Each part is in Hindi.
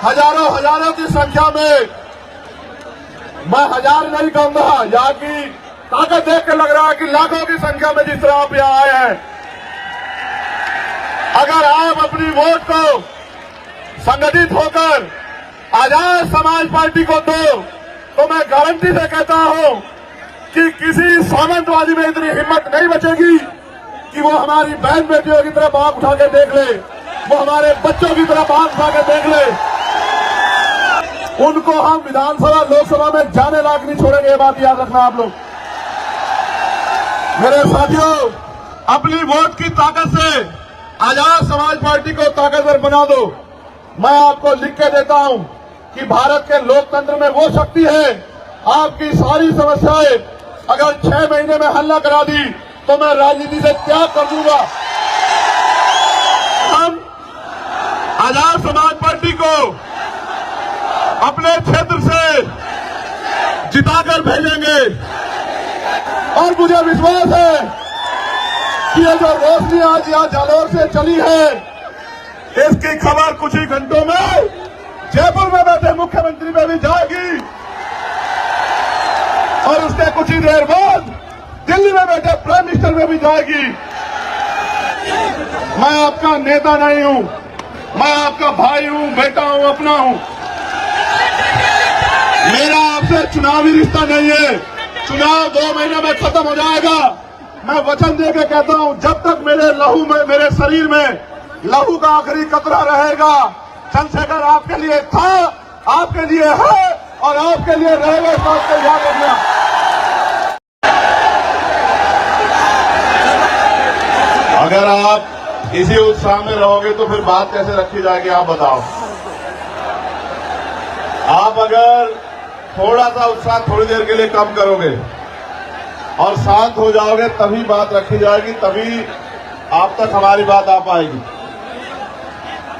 हजारों की संख्या में, मैं हजार नहीं कहूंगा, यहाँ की ताकत देख के लग रहा है कि लाखों की संख्या में जिस तरह आप यहाँ आए हैं, अगर आप अपनी वोट को संगठित होकर आजाद समाज पार्टी को दो, तो मैं गारंटी से कहता हूं कि किसी सामंतवादी में इतनी हिम्मत नहीं बचेगी कि वो हमारी बहन बेटियों की तरफ आंख उठा के देख ले, वो हमारे बच्चों की तरफ आंख उठा के देख ले। उनको हम विधानसभा लोकसभा में जाने लायक नहीं छोड़ेंगे, ये बात याद रखना आप लोग। मेरे साथियों, अपनी वोट की ताकत से आजाद समाज पार्टी को ताकतवर बना दो। मैं आपको लिख के देता हूं कि भारत के लोकतंत्र में वो शक्ति है, आपकी सारी समस्याएं अगर 6 महीने में हल न करा दी तो मैं राजनीति से त्याग कर दूंगा। हम आजाद समाज पार्टी को अपने क्षेत्र से जिताकर भेजेंगे और मुझे विश्वास है कि ये जो रोशनी आज यहाँ जालौर से चली है, इसकी खबर कुछ ही घंटों में जयपुर में बैठे मुख्यमंत्री में भी जाएगी और उसके कुछ ही देर बाद दिल्ली में बैठे प्राइम मिनिस्टर में भी जाएगी। मैं आपका नेता नहीं हूं, मैं आपका भाई हूं, बेटा हूं, अपना हूं। मेरा आपसे चुनावी रिश्ता नहीं है। चुनाव 2 महीने में खत्म हो जाएगा। मैं वचन दे के कहता हूं, जब तक मेरे लहू में, मेरे शरीर में लहू का आखिरी कतरा रहेगा, चंद्रशेखर आपके लिए था, आपके लिए है और आपके लिए रहेगा। इस बात को याद रखना। अगर आप इसी उत्साह में रहोगे तो फिर बात कैसे रखी जाएगी, आप बताओ। आप अगर थोड़ा सा उत्साह थोड़ी देर के लिए कम करोगे और शांत हो जाओगे, तभी बात रखी जाएगी, तभी आप तक हमारी बात आ पाएगी।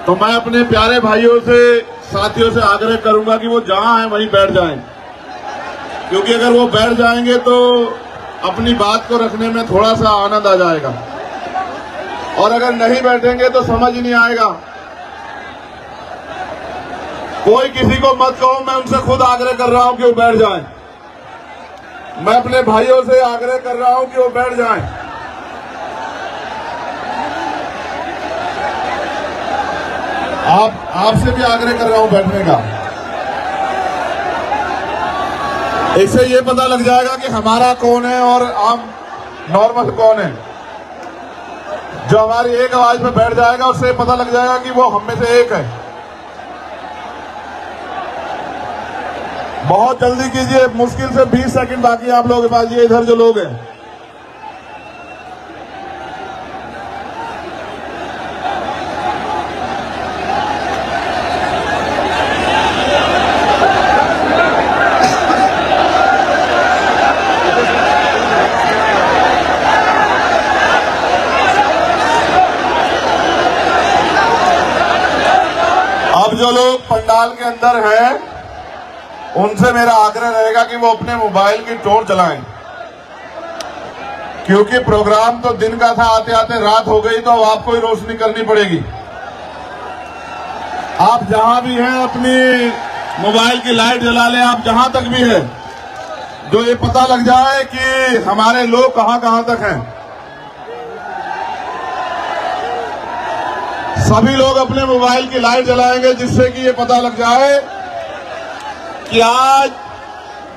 तो मैं अपने प्यारे भाइयों से, साथियों से आग्रह करूंगा कि वो जहां हैं वहीं बैठ जाएं, क्योंकि अगर वो बैठ जाएंगे तो अपनी बात को रखने में थोड़ा सा आनंद आ जाएगा, और अगर नहीं बैठेंगे तो समझ ही नहीं आएगा। कोई किसी को मत कहो, मैं उनसे खुद आग्रह कर रहा हूं कि वो बैठ जाएं। मैं अपने भाइयों से आग्रह कर रहा हूं कि वो बैठ जाएं। आपसे भी आग्रह कर रहा हूं बैठने का। इससे ये पता लग जाएगा कि हमारा कौन है और आम नॉर्मल कौन है। जो हमारी एक आवाज में बैठ जाएगा, उससे पता लग जाएगा कि वो हम में से एक है। बहुत जल्दी कीजिए, मुश्किल से 20 सेकंड बाकी आप लोगों के पास। ये इधर जो लोग हैं, अब जो लोग पंडाल के अंदर हैं, उनसे मेरा आग्रह रहेगा कि वो अपने मोबाइल की टॉर्च चलाएं, क्योंकि प्रोग्राम तो दिन का था, आते आते रात हो गई, तो अब आपको ही रोशनी करनी पड़ेगी। आप जहां भी हैं अपनी मोबाइल की लाइट जला लें, आप जहां तक भी हैं, जो ये पता लग जाए कि हमारे लोग कहां कहां तक हैं। सभी लोग अपने मोबाइल की लाइट जलाएंगे, जिससे कि ये पता लग जाए कि आज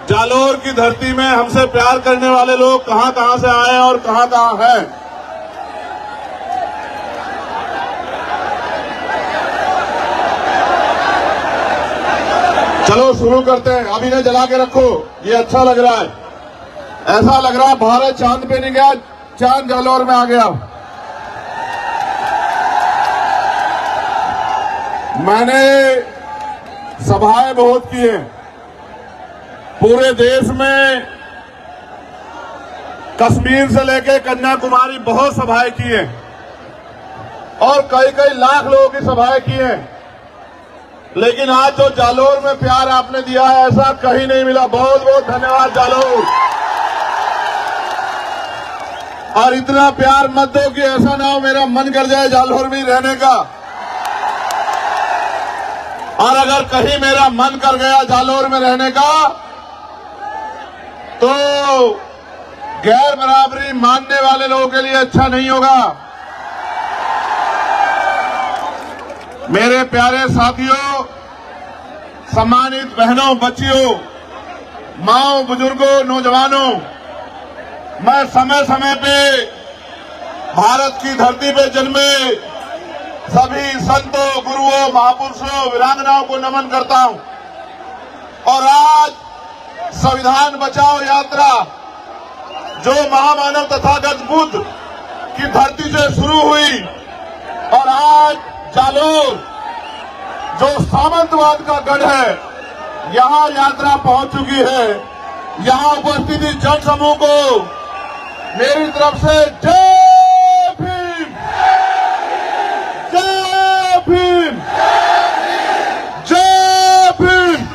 जालौर की धरती में हमसे प्यार करने वाले लोग कहां कहां से आए और कहां कहां हैं। चलो शुरू करते हैं। अभी नहीं जला के रखो, ये अच्छा लग रहा है। ऐसा लग रहा है भारत चांद पे नहीं गया, चांद जालौर में आ गया। मैंने सभाएं बहुत की हैं पूरे देश में, कश्मीर से लेकर कन्याकुमारी बहुत सभाएं की हैं और कई कई लाख लोगों की सभाएं की हैं, लेकिन आज जो जालौर में प्यार आपने दिया है, ऐसा कहीं नहीं मिला। बहुत बहुत धन्यवाद जालौर। और इतना प्यार मत दो कि ऐसा ना हो मेरा मन कर जाए जालौर में रहने का। और अगर कहीं मेरा मन कर गया जालोर में रहने का तो गैर बराबरी मानने वाले लोगों के लिए अच्छा नहीं होगा। मेरे प्यारे साथियों, सम्मानित बहनों, बच्चियों, माओ, बुजुर्गों, नौजवानों, मैं समय समय पे भारत की धरती पे जन्मे सभी संतों, गुरुओं, महापुरुषों, वीरांगनाओं को नमन करता हूं। और आज संविधान बचाओ यात्रा जो महामानव तथागत बुद्ध की धरती से शुरू हुई और आज जालोर जो सामंतवाद का गढ़ है, यहां यात्रा पहुंच चुकी है। यहां उपस्थित जन समूह को मेरी तरफ से जय भीम, जय भीम, जय भीम।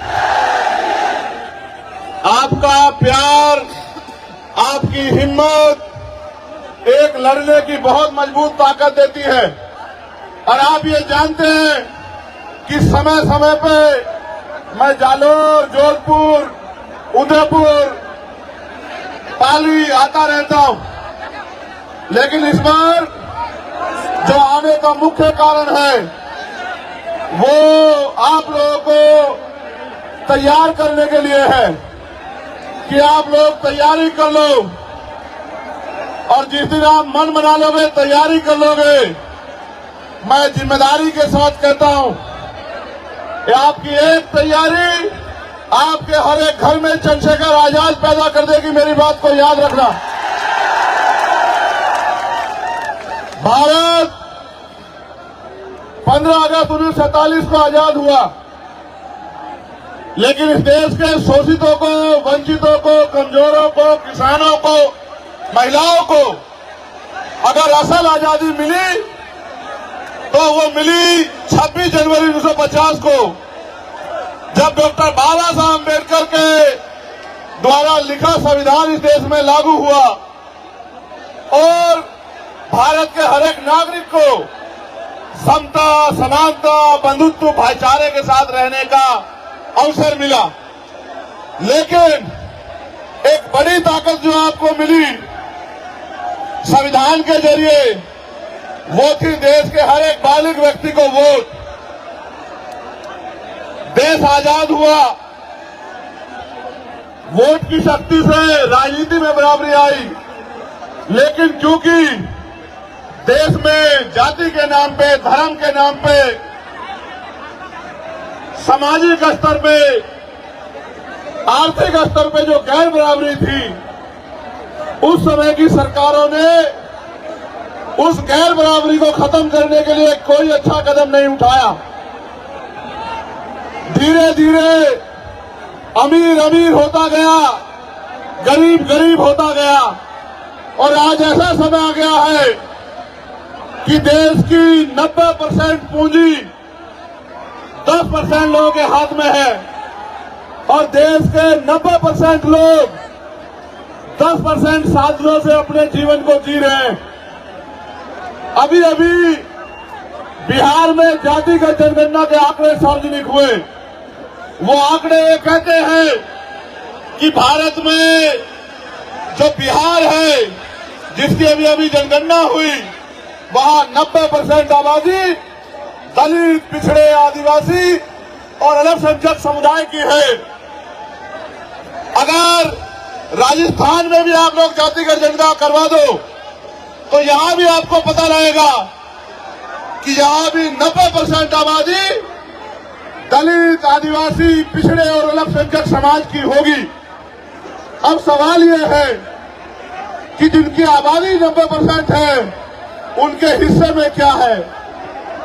आपका प्यार, आपकी हिम्मत एक लड़ने की बहुत मजबूत ताकत देती है। और आप ये जानते हैं कि समय समय पे मैं जालोर, जोधपुर, उदयपुर, पाली आता रहता हूं, लेकिन इस बार जो आने का मुख्य कारण है वो आप लोगों को तैयार करने के लिए है कि आप लोग तैयारी कर लो। और जिस दिन आप मन बना लोगे, तैयारी कर लोगे, मैं जिम्मेदारी के साथ कहता हूं कि आपकी एक तैयारी आपके हर एक घर में चंद्रशेखर आजाद पैदा कर देगी। मेरी बात को याद रखना। भारत 15 अगस्त 1947 को आजाद हुआ, लेकिन इस देश के शोषितों को, वंचितों को, कमजोरों को, किसानों को, महिलाओं को अगर असल आजादी मिली तो वो मिली 26 जनवरी 1950 को, जब डॉक्टर बाबा साहब अम्बेडकर के द्वारा लिखा संविधान इस देश में लागू हुआ और भारत के हर एक नागरिक को समता, समानता, बंधुत्व, भाईचारे के साथ रहने का अवसर मिला। लेकिन एक बड़ी ताकत जो आपको मिली संविधान के जरिए, वो थी देश के हर एक बालिग व्यक्ति को वोट। देश आजाद हुआ, वोट की शक्ति से राजनीति में बराबरी आई, लेकिन क्योंकि देश में जाति के नाम पे, धर्म के नाम पे, सामाजिक स्तर पे, आर्थिक स्तर पे जो गैर बराबरी थी, उस समय की सरकारों ने उस गैर बराबरी को खत्म करने के लिए कोई अच्छा कदम नहीं उठाया। धीरे धीरे अमीर अमीर होता गया, गरीब गरीब होता गया और आज ऐसा समय आ गया है कि देश की 90% पूंजी 10% लोगों के हाथ में है और देश के 90% लोग 10% साधनों से अपने जीवन को जी रहे हैं। अभी अभी बिहार में जातिगत जनगणना के आंकड़े सार्वजनिक हुए। वो आंकड़े ये कहते हैं कि भारत में जो बिहार है, जिसकी अभी अभी जनगणना हुई, वहां 90% आबादी दलित, पिछड़े, आदिवासी और अल्पसंख्यक समुदाय की है। अगर राजस्थान में भी आप लोग जातिगत जनगणना करवा दो तो यहां भी आपको पता रहेगा कि यहां भी 90% आबादी दलित, आदिवासी, पिछड़े और अल्पसंख्यक समाज की होगी। अब सवाल यह है कि जिनकी आबादी 90% है, उनके हिस्से में क्या है।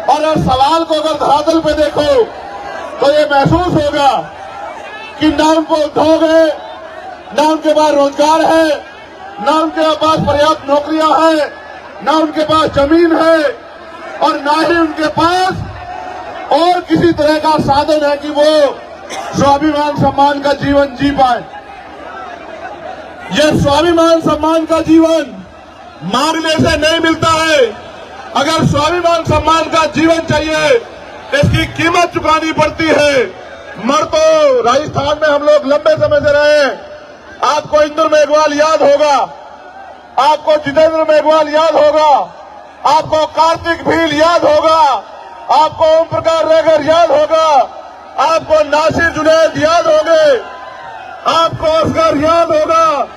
और इस सवाल को अगर धरातल पे देखो तो ये महसूस होगा कि न उनको उद्योग है, न उनके पास रोजगार है, न उनके पास पर्याप्त नौकरियां हैं, न उनके पास जमीन है और न ही उनके पास और किसी तरह का साधन है कि वो स्वाभिमान सम्मान का जीवन जी पाए। ये स्वाभिमान सम्मान का जीवन मांगने से नहीं मिलता है। अगर स्वाभिमान सम्मान का जीवन चाहिए इसकी कीमत चुकानी पड़ती है। मर तो राजस्थान में हम लोग लंबे समय से रहे हैं। आपको इंदुर मेघवाल याद होगा, आपको जितेंद्र मेघवाल याद होगा, आपको कार्तिक भील याद होगा, आपको ओम प्रकाश रेगर याद होगा, आपको नासिर जुनैद याद होंगे, आपको असगर याद होगा।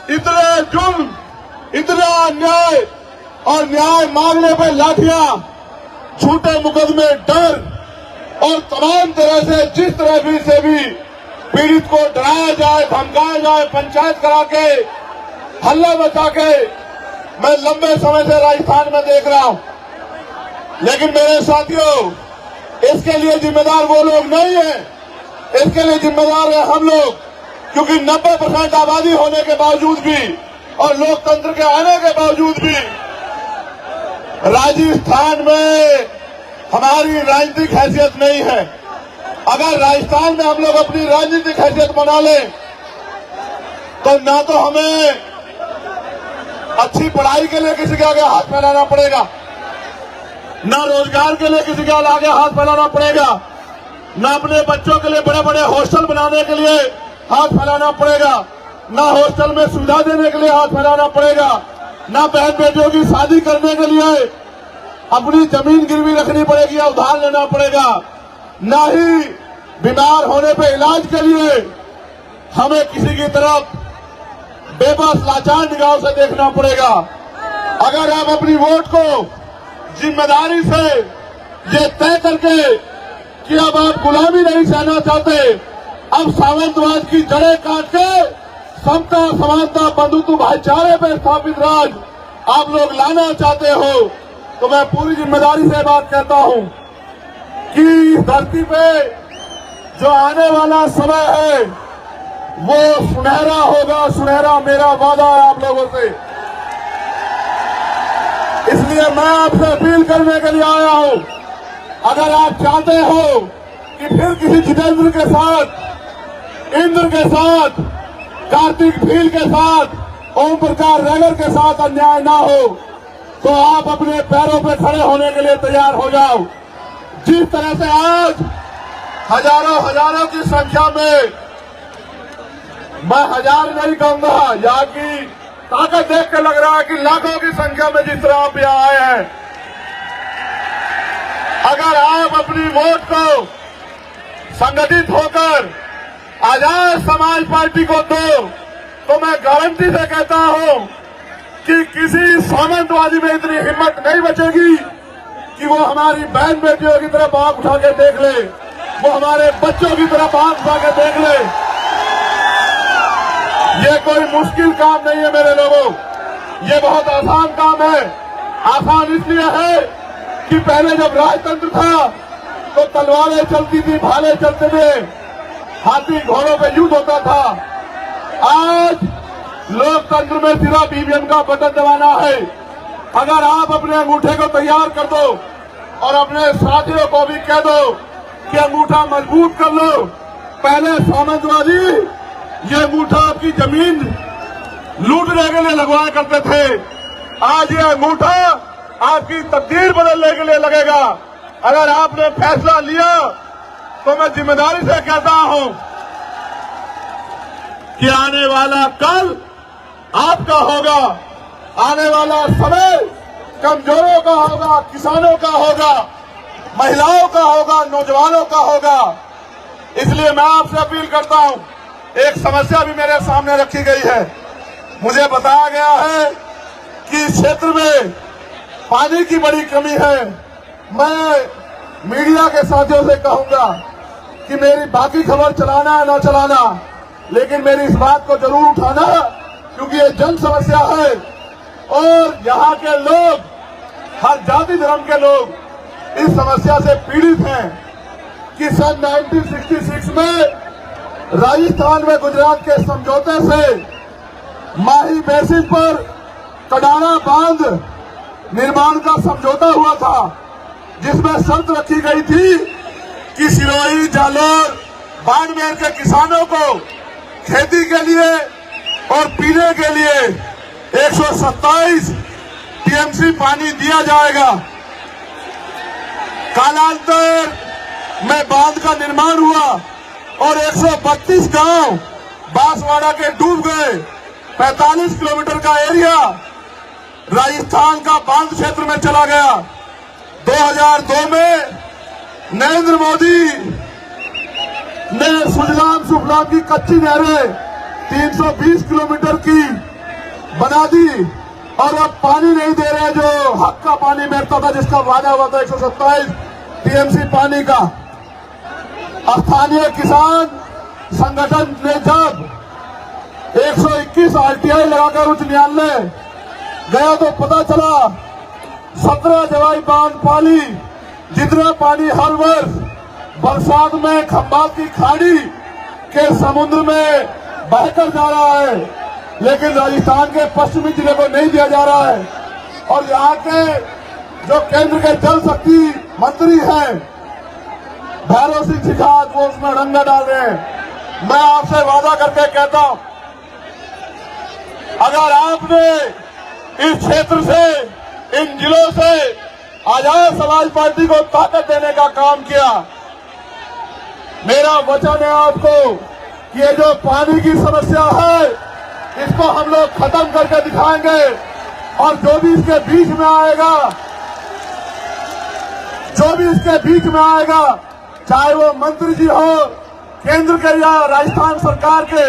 इतने जुल्म, इतना अन्याय और न्याय मांगने पर लाठियां, झूठे मुकदमे, डर और तमाम तरह से जिस तरह भी से भी पीड़ित को डराया जाए, धमकाया जाए, पंचायत करा के, हल्ला मचा के, मैं लंबे समय से राजस्थान में देख रहा हूं। लेकिन मेरे साथियों, इसके लिए जिम्मेदार वो लोग नहीं है, इसके लिए जिम्मेदार है हम लोग, क्योंकि 90% आबादी होने के बावजूद भी और लोकतंत्र के आने के बावजूद भी राजस्थान में हमारी राजनीतिक हैसियत नहीं है। अगर राजस्थान में हम लोग अपनी राजनीतिक हैसियत बना लें तो ना तो हमें अच्छी पढ़ाई के लिए किसी के आगे हाथ फैलाना पड़ेगा, ना रोजगार के लिए किसी के आगे हाथ फैलाना पड़ेगा, ना अपने बच्चों के लिए बड़े बड़े हॉस्टल बनाने के लिए हाथ फैलाना पड़ेगा, ना हॉस्टल में सुविधा देने के लिए हाथ फैलाना पड़ेगा, ना बहन बेटियों की शादी करने के लिए अपनी जमीन गिरवी रखनी पड़ेगी या उधार लेना पड़ेगा, ना ही बीमार होने पे इलाज के लिए हमें किसी की तरफ बेबस लाचार निगाहों से देखना पड़ेगा। अगर हम अपनी वोट को जिम्मेदारी से ये तय करके कि अब आप गुलामी नहीं सहना चाहते, अब सामंतवाद की जड़ें काट के समता, समानता, बंधुत्व, भाईचारे पर स्थापित राज आप लोग लाना चाहते हो, तो मैं पूरी जिम्मेदारी से बात कहता हूं कि इस धरती पे जो आने वाला समय है वो सुनहरा होगा, सुनहरा मेरा वादा है आप लोगों से। इसलिए मैं आपसे अपील करने के लिए आया हूं, अगर आप चाहते हो कि फिर किसी जितेंद्र के साथ, इंद्र के साथ, कार्तिक भील के साथ, ओम प्रकाश रेगर के साथ अन्याय ना हो, तो आप अपने पैरों पे खड़े होने के लिए तैयार हो जाओ। जिस तरह से आज हजारों की संख्या में, मैं हजार नहीं कहूंगा, यहाँ की ताकत देख के लग रहा है कि लाखों की संख्या में जिस तरह आप यहाँ आए हैं, अगर आप अपनी वोट को संगठित होकर आजाद समाज पार्टी को दो, तो मैं गारंटी से कहता हूं कि किसी सामंतवादी में इतनी हिम्मत नहीं बचेगी कि वो हमारी बहन बेटियों की तरफ आंख उठा के देख ले, वो हमारे बच्चों की तरफ आंख उठा के देख ले। ये कोई मुश्किल काम नहीं है मेरे लोगों, ये बहुत आसान काम है। आसान इसलिए है कि पहले जब राजतंत्र था तो तलवारें चलती थी, भाले चलते थे, हाथी घोड़ों पे युद्ध होता था। आज लोकतंत्र में सिर्फ ईवीएम का बटन दबाना है। अगर आप अपने अंगूठे को तैयार कर दो और अपने साथियों को भी कह दो कि अंगूठा मजबूत कर लो। पहले सामंतवादी ये अंगूठा आपकी जमीन लूटने के लिए लगवाया करते थे, आज ये अंगूठा आपकी तकदीर बदलने के लिए लगेगा। अगर आपने फैसला लिया तो मैं जिम्मेदारी से कहता हूं कि आने वाला कल आपका होगा, आने वाला समय कमजोरों का होगा, किसानों का होगा, महिलाओं का होगा, नौजवानों का होगा। इसलिए मैं आपसे अपील करता हूं, एक समस्या भी मेरे सामने रखी गई है। मुझे बताया गया है कि इस क्षेत्र में पानी की बड़ी कमी है। मैं मीडिया के साथियों से कहूंगा कि मेरी बाकी खबर चलाना है ना चलाना, लेकिन मेरी इस बात को जरूर उठाना, क्योंकि ये जन समस्या है और यहाँ के लोग, हर जाति धर्म के लोग इस समस्या से पीड़ित हैं कि सन 1966 में राजस्थान में गुजरात के समझौते से माही बेसिन पर कडाना बांध निर्माण का समझौता हुआ था, जिसमें शर्त रखी गई थी कि सिरोही, जालोर, बाड़मेर के किसानों को खेती के लिए और पीने के लिए 127 टीएमसी पानी दिया जाएगा। कालांतर में बांध का निर्माण हुआ और 132 गांव बांसवाड़ा के डूब गए। 45 किलोमीटर का एरिया राजस्थान का बांध क्षेत्र में चला गया। 2002 में नरेंद्र मोदी ने सुजलाम सुफलाम की कच्ची नहरें 320 किलोमीटर की बना दी और अब पानी नहीं दे रहे, जो हक का पानी मिलता था, जिसका वादा हुआ था 127 टीएमसी पानी का। स्थानीय किसान संगठन ने जब 121 आरटीआई लगाकर उच्च न्यायालय गया तो पता चला 17 जवाई बांध पाली जितना पानी हर वर्ष बरसात में खंभात की खाड़ी के समुद्र में बहकर जा रहा है, लेकिन राजस्थान के पश्चिमी जिले को नहीं दिया जा रहा है। और यहाँ के जो केंद्र के जल शक्ति मंत्री हैं भैरव सिंह सिखात, वो उसमें रंगा डाल रहे हैं। मैं आपसे वादा करके कहता हूं, अगर आपने इस क्षेत्र से, इन जिलों से आजाद समाज पार्टी को ताकत देने का काम किया, मेरा वचन है आपको कि ये जो पानी की समस्या है इसको हम लोग खत्म करके दिखाएंगे। और जो भी इसके बीच में आएगा, चाहे वो मंत्री जी हो केंद्र के या राजस्थान सरकार के,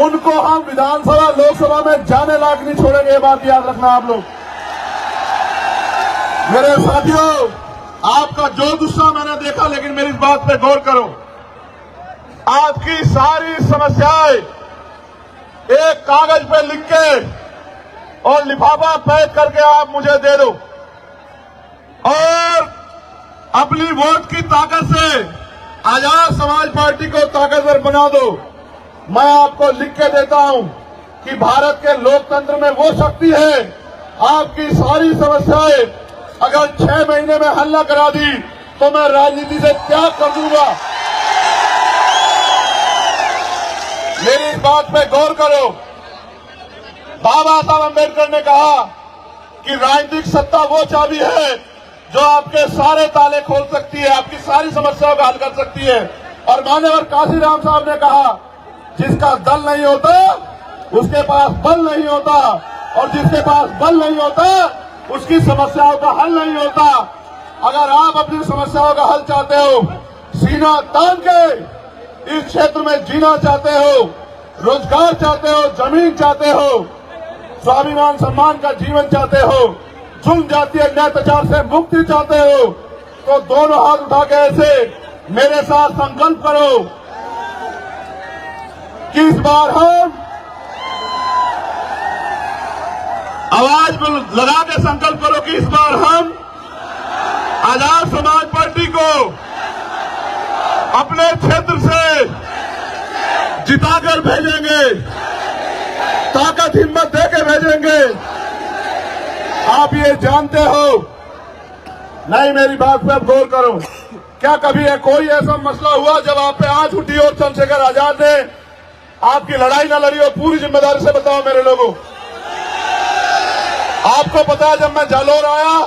उनको हम विधानसभा लोकसभा में जाने लायक नहीं छोड़ेंगे। ये बात याद रखना आप लोग। मेरे साथियों, आपका जो गुस्सा मैंने देखा, लेकिन मेरी इस बात पे गौर करो। आपकी सारी समस्याएं एक कागज पे लिख के और लिफाफा पैक करके आप मुझे दे दो और अपनी वोट की ताकत से आजाद समाज पार्टी को ताकतवर बना दो। मैं आपको लिख के देता हूं कि भारत के लोकतंत्र में वो शक्ति है, आपकी सारी समस्याएं अगर 6 महीने में हल न करा दी तो मैं राजनीति से त्याग कर दूंगा। मेरी इस बात पे गौर करो। बाबा साहब अम्बेडकर ने कहा कि राजनीतिक सत्ता वो चाबी है जो आपके सारे ताले खोल सकती है, आपकी सारी समस्याओं का हल कर सकती है। और मान्यवर काशीराम साहब ने कहा, जिसका दल नहीं होता उसके पास बल नहीं होता, और जिसके पास बल नहीं होता उसकी समस्याओं का हल नहीं होता। अगर आप अपनी समस्याओं का हल चाहते हो, सीना तान के इस क्षेत्र में जीना चाहते हो, रोजगार चाहते हो, जमीन चाहते हो, स्वाभिमान सम्मान का जीवन चाहते हो, जुल्म जातीय अत्याचार से मुक्ति चाहते हो, तो दोनों हाथ उठा के ऐसे मेरे साथ संकल्प करो कि इस बार हम, आवाज में लगा के संकल्प करो कि इस बार हम आजाद समाज पार्टी को अपने क्षेत्र से जिताकर भेजेंगे, ताकत हिम्मत देकर भेजेंगे। आप ये जानते हो, नहीं, मेरी बात पर गौर करो। क्या कभी है कोई ऐसा मसला हुआ जब आप पे आंच उठी और चंद्रशेखर आजाद ने आपकी लड़ाई न लड़ी हो? पूरी जिम्मेदारी से बताओ मेरे लोगों। आपको पता है, जब मैं जालौर आया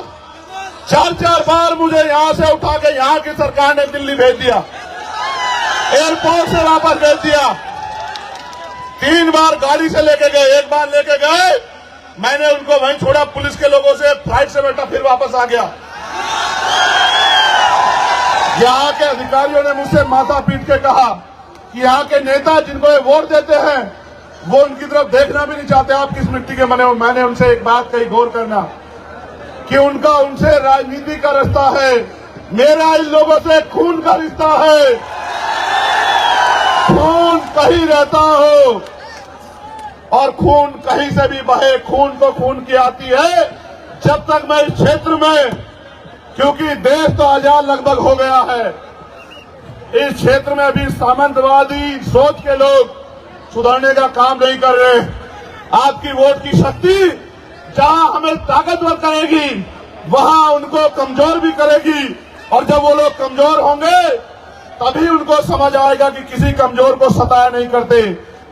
4 बार मुझे यहां से उठा के यहां की सरकार ने दिल्ली भेज दिया, एयरपोर्ट से वापस भेज दिया। 3 बार गाड़ी से लेके गए, 1 बार लेके गए, मैंने उनको वहीं छोड़ा पुलिस के लोगों से, फ्लाइट से बैठा, फिर वापस आ गया। यहाँ के अधिकारियों ने मुझसे माथा पीट के कहा कि यहाँ के नेता जिनको ये वोट देते हैं वो उनकी तरफ देखना भी नहीं चाहते, आप किस मिट्टी के बने हो। मैंने उनसे एक बात कही, गौर करना, कि उनका उनसे राजनीति का रिश्ता है, मेरा इन लोगों से खून का रिश्ता है। खून कहीं रहता हो और खून कहीं से भी बहे, खून को खून की आती है। जब तक मैं इस क्षेत्र में, क्योंकि देश तो आजाद लगभग हो गया है, इस क्षेत्र में अभी सामंतवादी सोच के लोग सुधारने का काम नहीं कर रहे। आपकी वोट की शक्ति जहां हमें ताकतवर करेगी वहां उनको कमजोर भी करेगी, और जब वो लोग कमजोर होंगे तभी उनको समझ आएगा कि किसी कमजोर को सताया नहीं करते।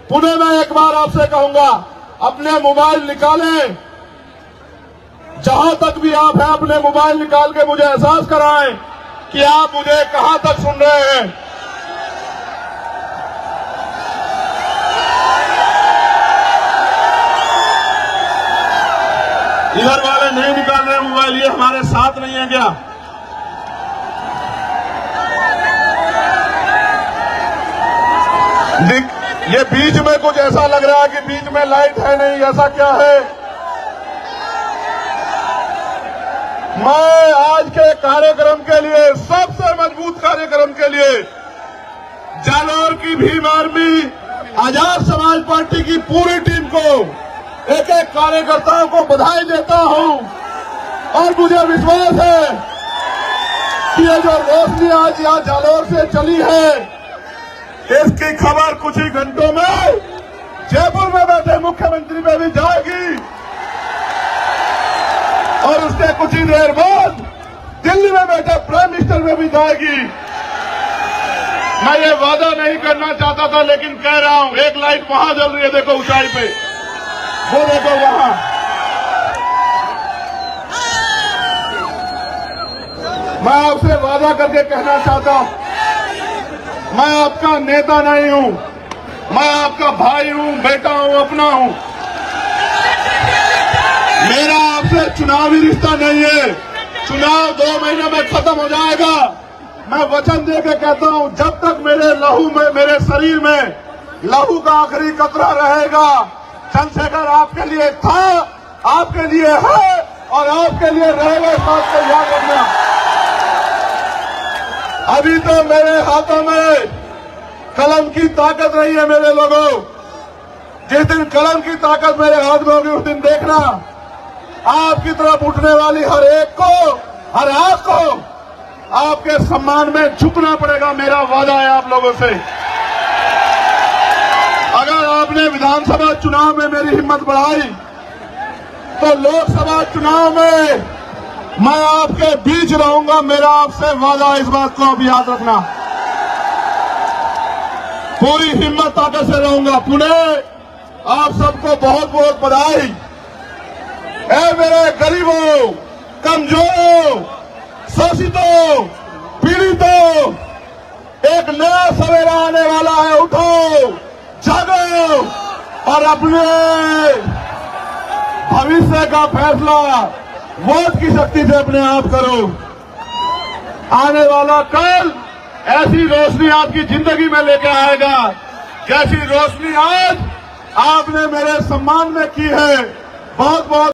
पुनः मैं एक बार आपसे कहूंगा, अपने मोबाइल निकालें, जहां तक भी आप हैं अपने मोबाइल निकाल के मुझे एहसास कराएं कि आप मुझे कहां तक सुन रहे हैं। इधर वाले नहीं निकाल रहे मोबाइल, ये हमारे साथ नहीं है क्या? ये बीच में कुछ ऐसा लग रहा है कि बीच में लाइट है नहीं, ऐसा क्या है? मैं आज के कार्यक्रम के लिए, सबसे मजबूत कार्यक्रम के लिए जालौर की भीम आर्मी, आजाद समाज पार्टी की पूरी टीम को, एक एक कार्यकर्ताओं को बधाई देता हूं। और मुझे विश्वास है कि ये जो रोशनी आज यहाँ जालौर से चली है, इसकी खबर कुछ ही घंटों में जयपुर में बैठे मुख्यमंत्री में भी जाएगी और उसके कुछ ही देर बाद दिल्ली में बैठे प्राइम मिनिस्टर में भी जाएगी। मैं ये वादा नहीं करना चाहता था, लेकिन कह रहा हूं, एक लाइट वहां जल रही है, देखो ऊंचाई पे, वो देखो वहां। मैं आपसे वादा करके कहना चाहता हूं, मैं आपका नेता नहीं हूं, मैं आपका भाई हूं, बेटा हूं, अपना हूं। मेरा आपसे चुनावी रिश्ता नहीं है। चुनाव 2 महीने में खत्म हो जाएगा। मैं वचन देकर कहता हूं, जब तक मेरे लहू में, मेरे शरीर में लहू का आखिरी कतरा रहेगा, चंद्रशेखर आपके लिए था, आपके लिए है और आपके लिए रहेगा। इस बात को याद रखना। अभी तो मेरे हाथों में कलम की ताकत नहीं है मेरे लोगों। जिस दिन कलम की ताकत मेरे हाथ में होगी, उस दिन देखना आपकी तरफ उठने वाली हर एक को, हर आंख को आपके सम्मान में झुकना पड़ेगा। मेरा वादा है आप लोगों से। अगर आपने विधानसभा चुनाव में मेरी हिम्मत बढ़ाई, तो लोकसभा चुनाव में मैं आपके बीच रहूंगा। मेरा आपसे वादा है, इस बात को आप याद रखना। पूरी हिम्मत ताकत से रहूंगा। पुनः आप सबको बहुत बहुत बधाई। ऐ मेरे गरीबों, कमजोरों, शोषितों, पीड़ितों, एक नया सवेरा आने वाला है। उठो, जागो और अपने भविष्य का फैसला वोट की शक्ति से अपने आप करो। आने वाला कल ऐसी रोशनी आपकी जिंदगी में लेके आएगा, जैसी रोशनी आज आपने मेरे सम्मान में की है। बहुत बहुत